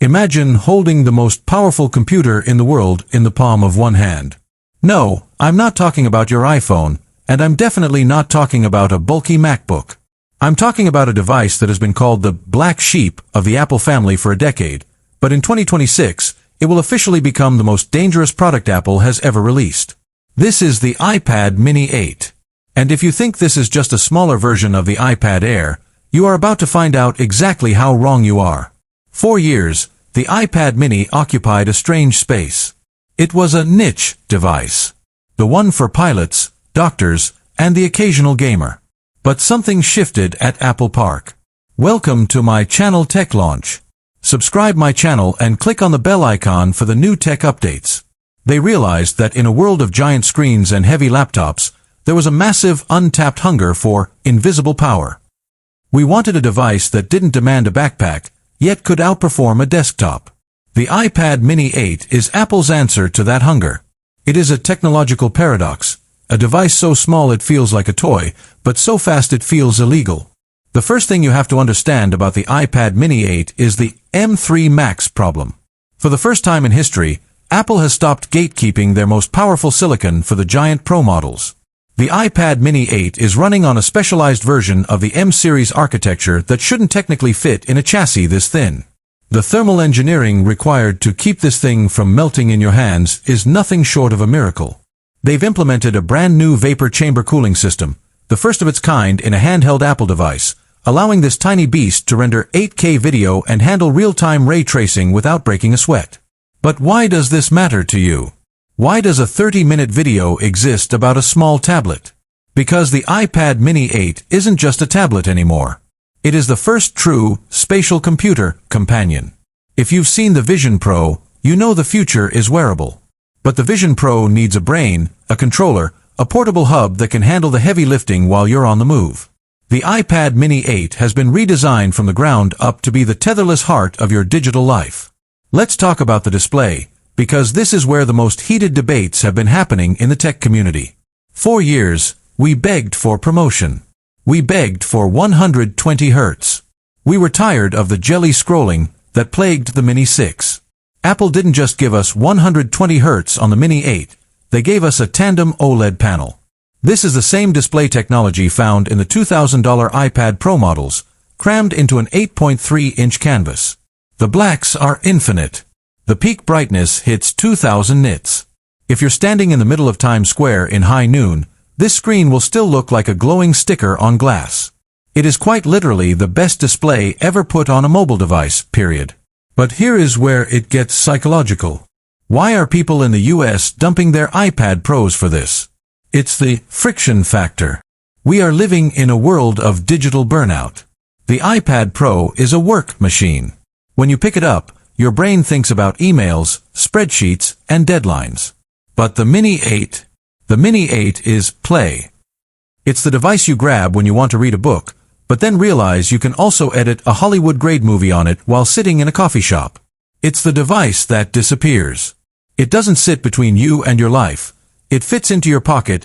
Imagine holding the most powerful computer in the world in the palm of one hand. No, I'm not talking about your iPhone, and I'm definitely not talking about a bulky MacBook. I'm talking about a device that has been called the black sheep of the Apple family for a decade, but in 2026, it will officially become the most dangerous product Apple has ever released. This is the iPad Mini 8. And if you think this is just a smaller version of the iPad Air, you are about to find out exactly how wrong you are. For years, the iPad Mini occupied a strange space. It was a niche device. The one for pilots, doctors, and the occasional gamer. But something shifted at Apple Park. Welcome to my channel Tech Launch. Subscribe my channel and click on the bell icon for the new tech updates. They realized that in a world of giant screens and heavy laptops, there was a massive untapped hunger for invisible power. We wanted a device that didn't demand a backpack, yet could outperform a desktop. The iPad Mini 8 is Apple's answer to that hunger. It is a technological paradox, a device so small it feels like a toy, but so fast it feels illegal. The first thing you have to understand about the iPad Mini 8 is the M3 Max problem. For the first time in history, Apple has stopped gatekeeping their most powerful silicon for the giant Pro models. The iPad Mini 8 is running on a specialized version of the M-series architecture that shouldn't technically fit in a chassis this thin. The thermal engineering required to keep this thing from melting in your hands is nothing short of a miracle. They've implemented a brand new vapor chamber cooling system, the first of its kind in a handheld Apple device, allowing this tiny beast to render 8K video and handle real-time ray tracing without breaking a sweat. But why does this matter to you? Why does a 30-minute video exist about a small tablet? Because the iPad Mini 8 isn't just a tablet anymore. It is the first true spatial computer companion. If you've seen the Vision Pro, you know the future is wearable. But the Vision Pro needs a brain, a controller, a portable hub that can handle the heavy lifting while you're on the move. The iPad Mini 8 has been redesigned from the ground up to be the tetherless heart of your digital life. Let's talk about the display, because this is where the most heated debates have been happening in the tech community. For years, we begged for promotion. We begged for 120 Hz. We were tired of the jelly scrolling that plagued the Mini 6. Apple didn't just give us 120 Hz on the Mini 8, they gave us a tandem OLED panel. This is the same display technology found in the $2,000 iPad Pro models, crammed into an 8.3-inch canvas. The blacks are infinite. The peak brightness hits 2,000 nits. If you're standing in the middle of Times Square in high noon, this screen will still look like a glowing sticker on glass. It is quite literally the best display ever put on a mobile device, period. But here is where it gets psychological. Why are people in the US dumping their iPad Pros for this? It's the friction factor. We are living in a world of digital burnout. The iPad Pro is a work machine. When you pick it up, your brain thinks about emails, spreadsheets, and deadlines. But the Mini 8 is play. It's the device you grab when you want to read a book, but then realize you can also edit a Hollywood-grade movie on it while sitting in a coffee shop. It's the device that disappears. It doesn't sit between you and your life. It fits into your pocket